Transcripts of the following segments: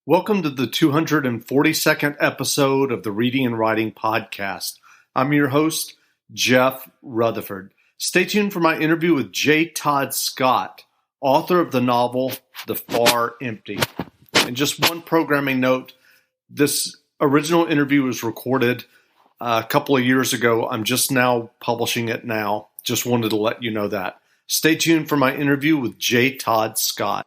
Welcome to the 242nd episode of the Reading and Writing Podcast. I'm your host, Jeff Rutherford. Stay tuned for my interview with Todd Scott, author of the novel The Far Empty. And just one programming note, this original interview was recorded a couple of years ago. I'm just now publishing it now. Just wanted to let you know that. Stay tuned for my interview with Todd Scott.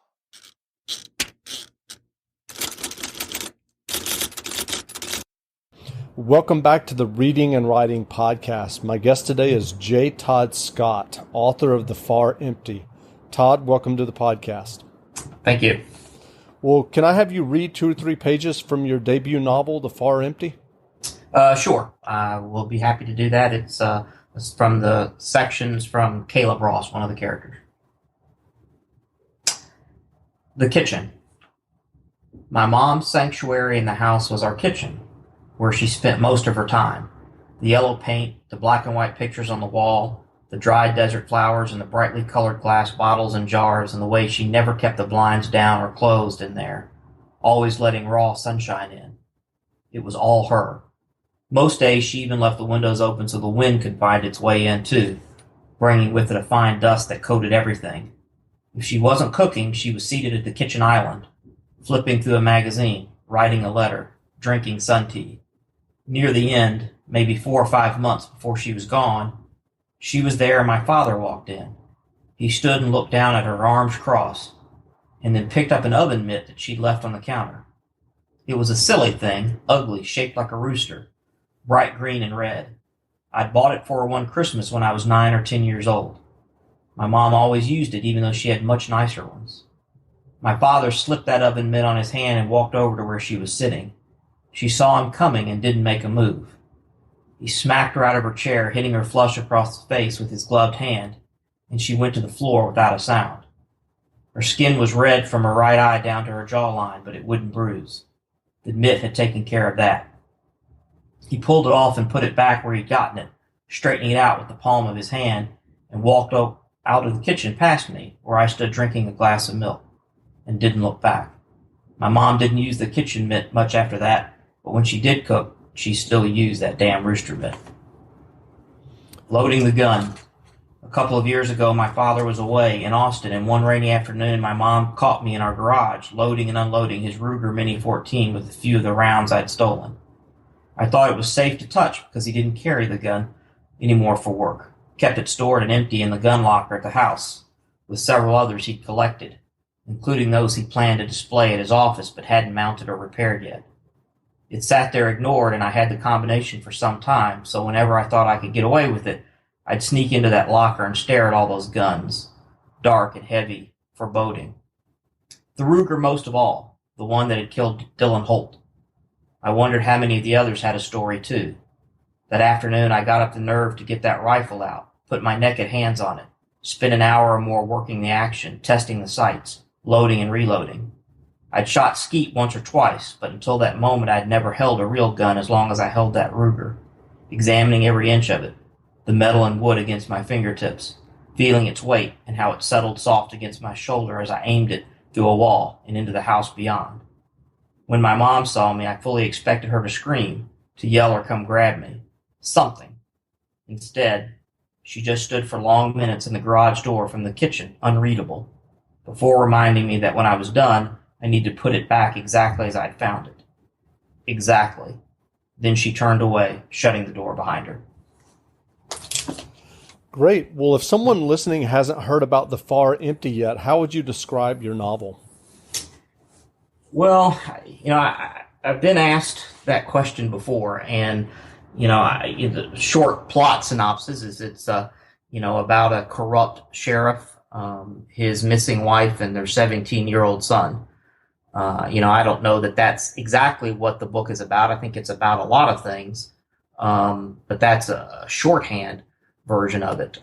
Welcome back to the Reading and Writing Podcast. My guest today is Todd Scott, author of The Far Empty. Todd, welcome to the podcast. Thank you. Well, can I have you read 2 or 3 pages from your debut novel, The Far Empty? Sure. I will be happy to do that. It's from the sections from Caleb Ross, one of the characters. The kitchen. My mom's sanctuary in the house was our kitchen, where she spent most of her time. The yellow paint, the black and white pictures on the wall, the dried desert flowers and the brightly colored glass bottles and jars, and the way she never kept the blinds down or closed in there, always letting raw sunshine in. It was all her. Most days she even left the windows open so the wind could find its way in too, bringing with it a fine dust that coated everything. If she wasn't cooking, she was seated at the kitchen island, flipping through a magazine, writing a letter, drinking sun tea. Near the end, maybe 4 or 5 months before she was gone, she was there and my father walked in. He stood and looked down at her, arms crossed, and then picked up an oven mitt that she'd left on the counter. It was a silly thing, ugly, shaped like a rooster, bright green and red. I'd bought it for her one Christmas when I was 9 or 10 years old. My mom always used it, even though she had much nicer ones. My father slipped that oven mitt on his hand and walked over to where she was sitting. She saw him coming and didn't make a move. He smacked her out of her chair, hitting her flush across the face with his gloved hand, and she went to the floor without a sound. Her skin was red from her right eye down to her jawline, but it wouldn't bruise. The mitt had taken care of that. He pulled it off and put it back where he'd gotten it, straightening it out with the palm of his hand, and walked out of the kitchen past me, where I stood drinking a glass of milk, and didn't look back. My mom didn't use the kitchen mitt much after that, but when she did cook, she still used that damn rooster mitt. Loading the gun. A couple of years ago, my father was away in Austin, and one rainy afternoon, my mom caught me in our garage, loading and unloading his Ruger Mini 14 with a few of the rounds I'd stolen. I thought it was safe to touch because he didn't carry the gun anymore for work. Kept it stored and empty in the gun locker at the house, with several others he'd collected, including those he planned to display at his office but hadn't mounted or repaired yet. It sat there ignored, and I had the combination for some time, so whenever I thought I could get away with it, I'd sneak into that locker and stare at all those guns, dark and heavy, foreboding. The Ruger most of all, the one that had killed Dylan Holt. I wondered how many of the others had a story too. That afternoon I got up the nerve to get that rifle out, put my naked hands on it, spent an hour or more working the action, testing the sights, loading and reloading. I'd shot skeet once or twice, but until that moment I'd never held a real gun as long as I held that Ruger, examining every inch of it, the metal and wood against my fingertips, feeling its weight and how it settled soft against my shoulder as I aimed it through a wall and into the house beyond. When my mom saw me, I fully expected her to scream, to yell or come grab me. Something. Instead, she just stood for long minutes in the garage door from the kitchen, unreadable, before reminding me that when I was done, I need to put it back exactly as I'd found it. Exactly. Then she turned away, shutting the door behind her. Great. Well, if someone listening hasn't heard about The Far Empty yet, how would you describe your novel? Well, I've been asked that question before, and, the short plot synopsis is it's, about a corrupt sheriff, his missing wife, and their 17-year-old son. I don't know that that's exactly what the book is about. I think it's about a lot of things, but that's a shorthand version of it.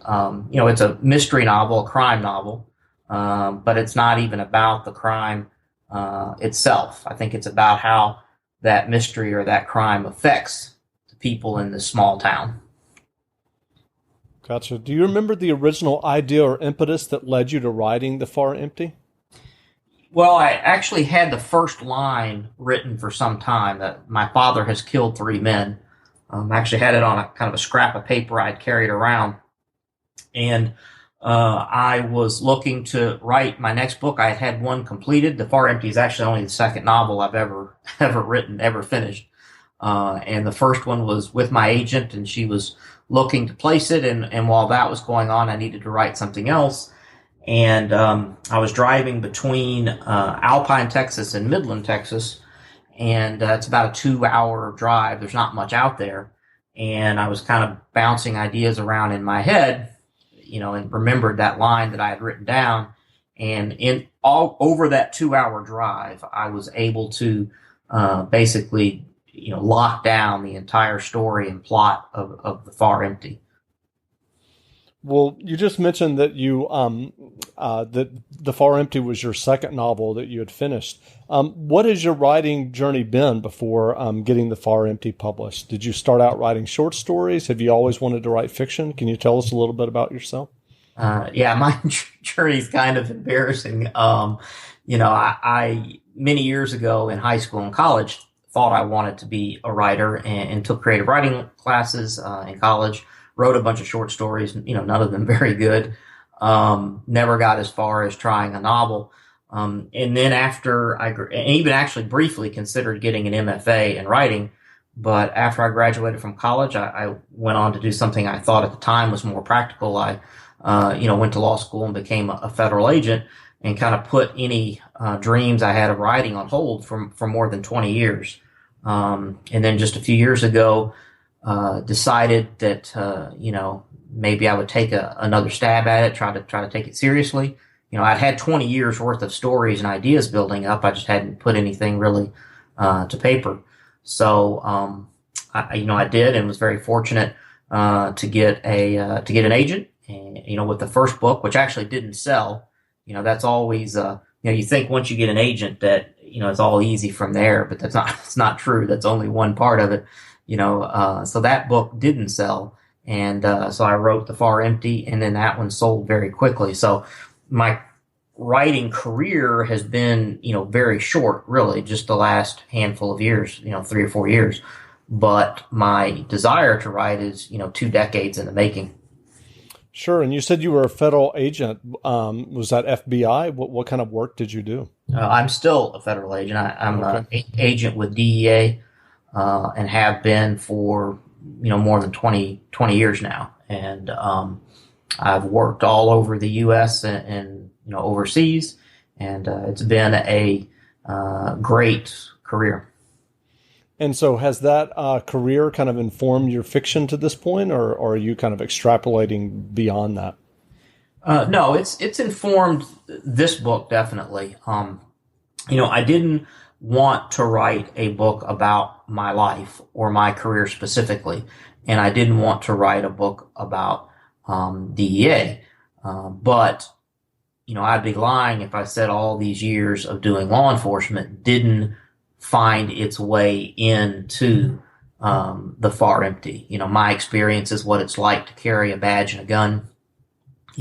It's a mystery novel, a crime novel, but it's not even about the crime itself. I think it's about how that mystery or that crime affects the people in this small town. Gotcha. Do you remember the original idea or impetus that led you to writing The Far Empty? Well, I actually had the first line written for some time that my father has killed three men. I actually had it on a kind of a scrap of paper I'd carried around. And I was looking to write my next book. I had one completed. The Far Empty is actually only the second novel I've ever written, ever finished. And the first one was with my agent, and she was looking to place it. And while that was going on, I needed to write something else. And I was driving between Alpine, Texas and Midland, Texas. And it's about a 2-hour drive. There's not much out there. And I was kind of bouncing ideas around in my head, and remembered that line that I had written down. And in all over that 2-hour drive, I was able to basically, lock down the entire story and plot of The Far Empty. Well, you just mentioned that that The Far Empty was your second novel that you had finished. What has your writing journey been before getting The Far Empty published? Did you start out writing short stories? Have you always wanted to write fiction? Can you tell us a little bit about yourself? Yeah, my journey is kind of embarrassing. I many years ago in high school and college thought I wanted to be a writer and took creative writing classes in college. Wrote a bunch of short stories, none of them very good. Never got as far as trying a novel. And then after and even actually briefly considered getting an MFA in writing, but after I graduated from college, I went on to do something I thought at the time was more practical. I, went to law school and became a federal agent and kind of put any dreams I had of writing on hold for more than 20 years. And then just a few years ago, decided that, maybe I would take another stab at it, try to take it seriously. I'd had 20 years worth of stories and ideas building up. I just hadn't put anything really, to paper. So, I did and was very fortunate, to get an agent and, with the first book, which actually didn't sell. That's always, you think once you get an agent that, it's all easy from there, but it's not true. That's only one part of it. So that book didn't sell. And so I wrote The Far Empty, and then that one sold very quickly. So my writing career has been, very short, really, just the last handful of years, 3 or 4 years. But my desire to write is, 2 decades in the making. Sure. And you said you were a federal agent. Was that FBI? What kind of work did you do? I'm still a federal agent. I'm an agent with DEA. And have been for, more than 20 years now. And I've worked all over the U.S. and overseas, and it's been a great career. And so has that career kind of informed your fiction to this point, or are you kind of extrapolating beyond that? No, it's informed this book, definitely. I didn't want to write a book about my life or my career specifically, and I didn't want to write a book about DEA. But I'd be lying if I said all these years of doing law enforcement didn't find its way into The Far Empty. My experience is what it's like to carry a badge and a gun.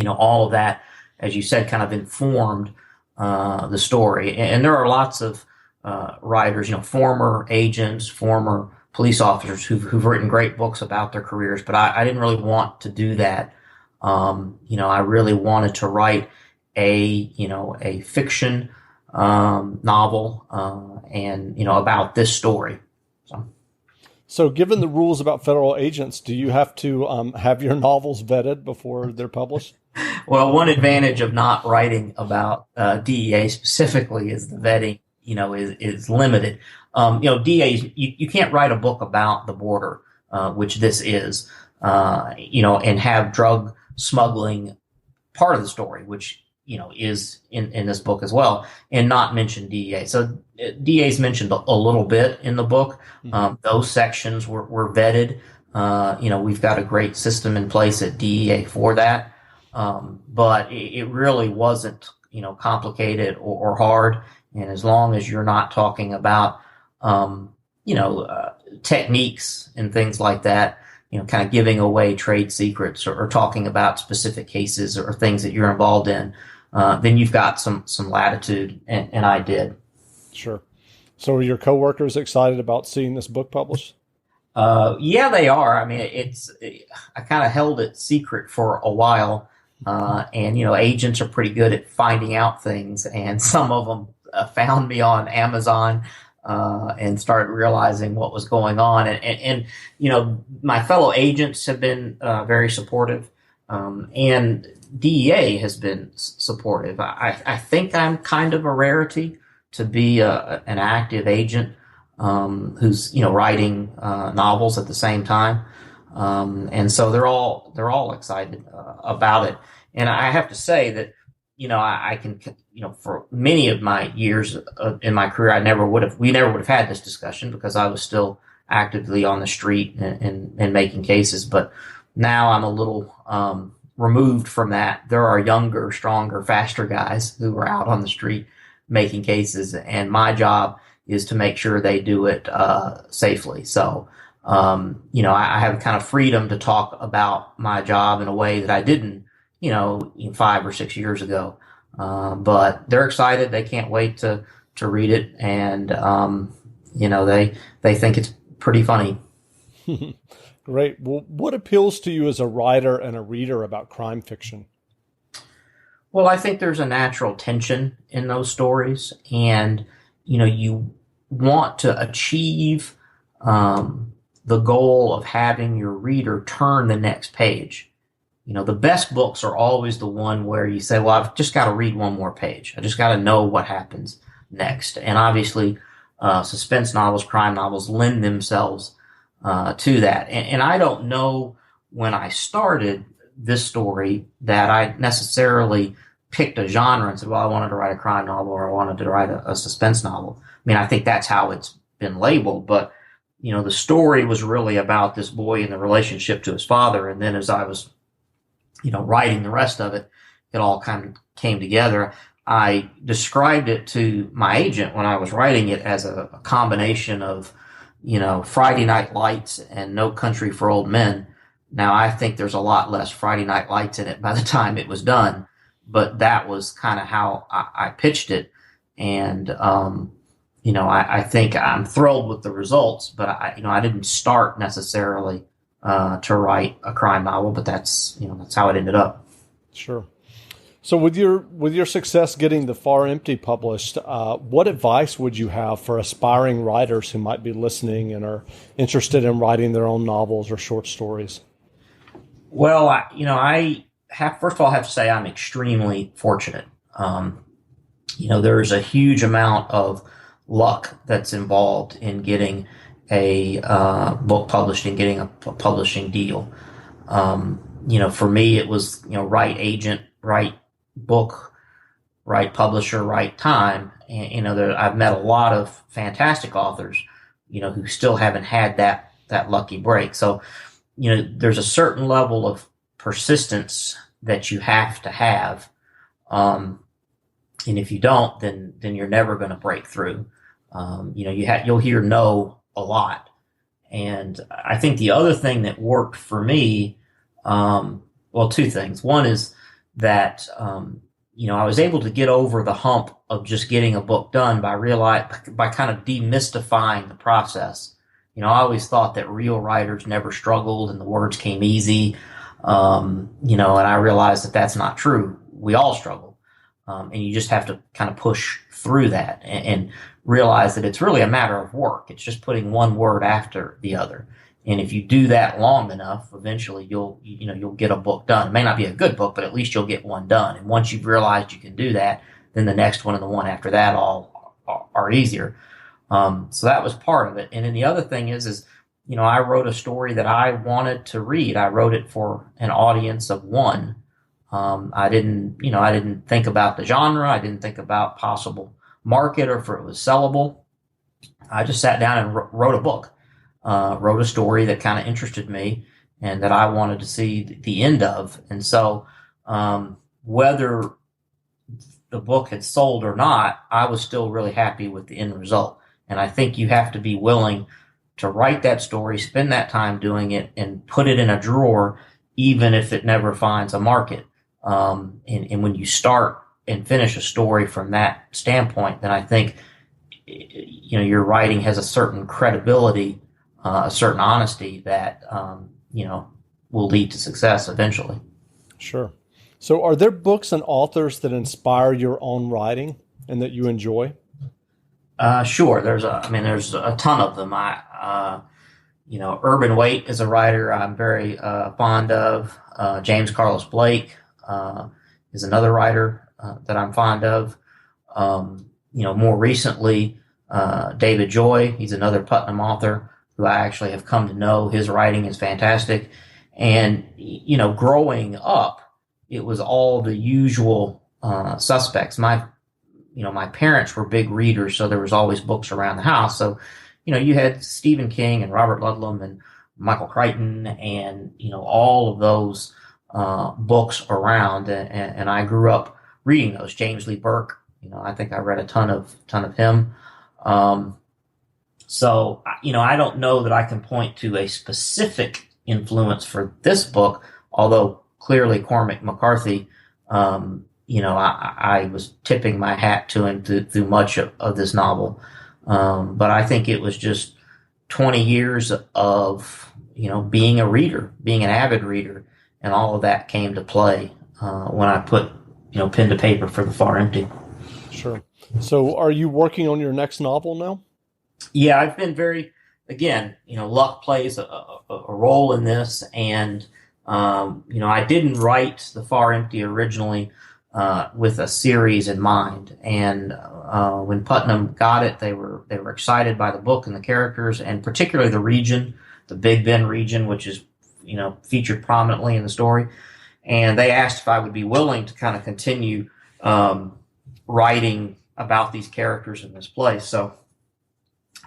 All of that, as you said, kind of informed the story. And there are lots of writers, former agents, former police officers who've written great books about their careers, but I didn't really want to do that. I really wanted to write a fiction novel and about this story. So given the rules about federal agents, do you have to have your novels vetted before they're published? Well, one advantage of not writing about DEA specifically is the vetting, is limited. DEA, you can't write a book about the border, which this is, and have drug smuggling part of the story, which, is in this book as well, and not mention DEA. So DEA is mentioned a little bit in the book. Those sections were vetted. We've got a great system in place at DEA for that. But it really wasn't, complicated or hard. And as long as you're not talking about, techniques and things like that, kind of giving away trade secrets or talking about specific cases or things that you're involved in, then you've got some latitude, and I did. Sure. So are your coworkers excited about seeing this book published? Yeah, they are. I mean, I kind of held it secret for a while, and agents are pretty good at finding out things, and some of them found me on Amazon and started realizing what was going on, and my fellow agents have been very supportive, and DEA has been supportive. I think I'm kind of a rarity to be an active agent who's writing novels at the same time, and so they're all excited about it. And I have to say that I can for many of my years in my career we never would have had this discussion because I was still actively on the street and making cases. But now I'm a little removed from that. There are younger, stronger, faster guys who are out on the street making cases, and my job is to make sure they do it safely. So, I have kind of freedom to talk about my job in a way that I didn't, 5 or 6 years ago. But they're excited. They can't wait to read it, and they think it's pretty funny. Great. Well, what appeals to you as a writer and a reader about crime fiction? Well, I think there's a natural tension in those stories, and you want to achieve the goal of having your reader turn the next page. The best books are always the one where you say, well, I've just got to read one more page. I just got to know what happens next. And obviously, suspense novels, crime novels lend themselves to that. And I don't know when I started this story that I necessarily picked a genre and said, well, I wanted to write a crime novel or I wanted to write a suspense novel. I mean, I think that's how it's been labeled. But, the story was really about this boy and the relationship to his father. And then as I was writing the rest of it, it all kind of came together. I described it to my agent when I was writing it as a combination of, Friday Night Lights and No Country for Old Men. Now, I think there's a lot less Friday Night Lights in it by the time it was done, but that was kind of how I pitched it. And, I think I'm thrilled with the results, but I didn't start necessarily to write a crime novel, but that's how it ended up. Sure. So with your success getting The Far Empty published, what advice would you have for aspiring writers who might be listening and are interested in writing their own novels or short stories? Well, first of all, I have to say I'm extremely fortunate. There's a huge amount of luck that's involved in getting a book published and getting a publishing deal. For me, it was, right agent, right book, right publisher, right time. And, I've met a lot of fantastic authors, who still haven't had that lucky break. So, there's a certain level of persistence that you have to have. And if you don't, then you're never going to break through. You'll hear no a lot. And I think the other thing that worked for me, two things. One is that, I was able to get over the hump of just getting a book done by kind of demystifying the process. I always thought that real writers never struggled and the words came easy. And I realized that that's not true. We all struggle. And you just have to kind of push through that and realize that it's really a matter of work. It's just putting one word after the other. And if you do that long enough, eventually you'll get a book done. It may not be a good book, but at least you'll get one done. And once you've realized you can do that, then the next one and the one after that all are easier. So that was part of it. And then the other thing is, I wrote a story that I wanted to read. I wrote it for an audience of one. I didn't think about the genre. I didn't think about possible market or if it was sellable. I just sat down and wrote a book, wrote a story that kind of interested me and that I wanted to see the end of. And so, whether the book had sold or not, I was still really happy with the end result. And I think you have to be willing to write that story, spend that time doing it, and put it in a drawer, even if it never finds a market. And when you start and finish a story from that standpoint, then I think your writing has a certain credibility, a certain honesty that will lead to success eventually. Sure. So are there books and authors that inspire your own writing and that you enjoy? Sure. There's a ton of them. Urban Waite is a writer I'm very fond of. James Carlos Blake is another writer that I'm fond of. More recently, David Joy, he's another Putnam author who I actually have come to know. His writing is fantastic. And, growing up, it was all the usual suspects. My parents were big readers, so there was always books around the house. So, you had Stephen King and Robert Ludlum and Michael Crichton and, all of those books around. And I grew up reading those. James Lee Burke, I think I read a ton of him. So, I don't know that I can point to a specific influence for this book, although clearly Cormac McCarthy, I was tipping my hat to him through much of this novel. But I think it was just 20 years of, being a reader, being an avid reader, and all of that came to play when I put, pen to paper for The Far Empty. Sure. So are you working on your next novel now? Yeah, I've been luck plays a role in this. And, I didn't write The Far Empty originally with a series in mind. And when Putnam got it, they were excited by the book and the characters, and particularly the region, the Big Bend region, which is, featured prominently in the story. And they asked if I would be willing to kind of continue writing about these characters in this place. So,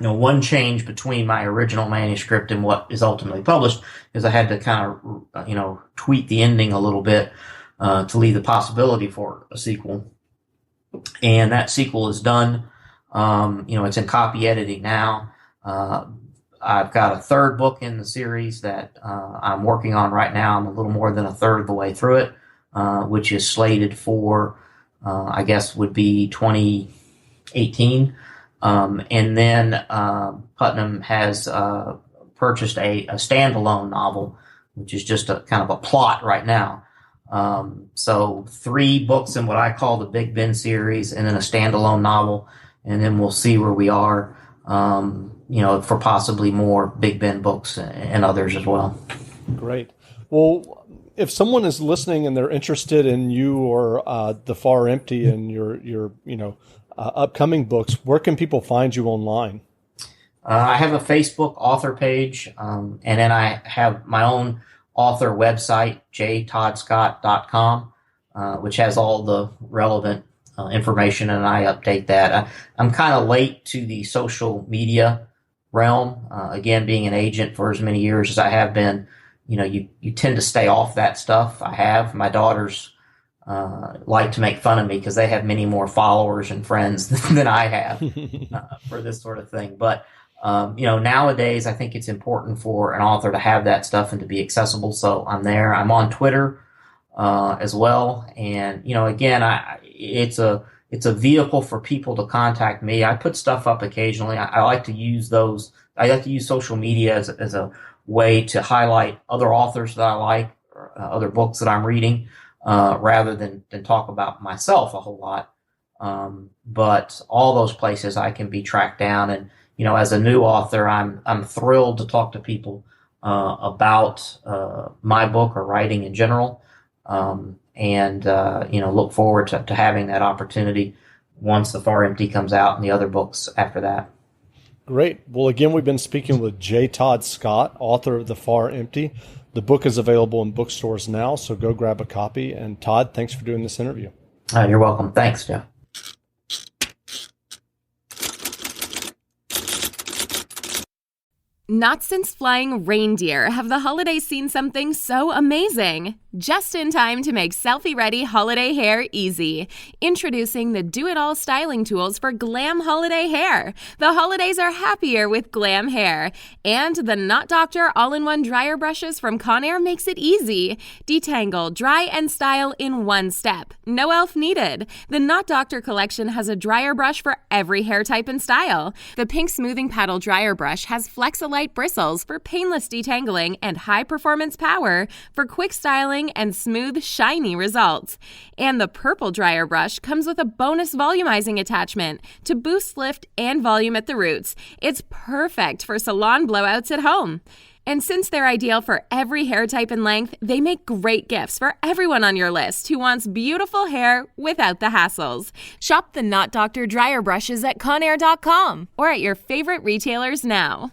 one change between my original manuscript and what is ultimately published is I had to kind of, tweak the ending a little bit to leave the possibility for a sequel. And that sequel is done. It's in copy editing now. I've got a third book in the series that I'm working on right now. I'm a little more than a third of the way through it, which is slated for, I guess, would be 2018. And then Putnam has purchased a standalone novel, which is just a kind of a plot right now. So 3 books in what I call the Big Ben series, and then a standalone novel, and then we'll see where we are, for possibly more Big Ben books and others as well. Great. Well, if someone is listening and they're interested in you or The Far Empty and your upcoming books, where can people find you online? I have a Facebook author page, and then I have my own author website, jtoddscott.com, which has all the relevant information, and I update that. I'm kind of late to the social media realm. Again, being an agent for as many years as I have been, you tend to stay off that stuff. My daughters like to make fun of me because they have many more followers and friends than I have for this sort of thing. But nowadays I think it's important for an author to have that stuff and to be accessible. So I'm there. I'm on Twitter as well. And, again, it's a vehicle for people to contact me. I put stuff up occasionally. I like to use those. I like to use social media as a way to highlight other authors that I like, or other books that I'm reading, rather than talk about myself a whole lot. But all those places I can be tracked down. And, as a new author, I'm thrilled to talk to people about my book or writing in general. And look forward to having that opportunity once The Far Empty comes out and the other books after that. Great. Well, again, we've been speaking with J. Todd Scott, author of The Far Empty. The book is available in bookstores now, so go grab a copy. And Todd, thanks for doing this interview. You're welcome. Thanks, Jeff. Not since flying reindeer have the holidays seen something so amazing. Just in time to make selfie-ready holiday hair easy. Introducing the do-it-all styling tools for glam holiday hair. The holidays are happier with glam hair. And the Knot Doctor all-in-one dryer brushes from Conair makes it easy. Detangle, dry, and style in one step. No elf needed. The Knot Doctor collection has a dryer brush for every hair type and style. The pink smoothing paddle dryer brush has Flexolite bristles for painless detangling and high-performance power for quick styling and smooth, shiny results. And the purple dryer brush comes with a bonus volumizing attachment to boost lift and volume at the roots. It's perfect for salon blowouts at home. And since they're ideal for every hair type and length, they make great gifts for everyone on your list who wants beautiful hair without the hassles. Shop the Knot Doctor dryer brushes at Conair.com or at your favorite retailers now.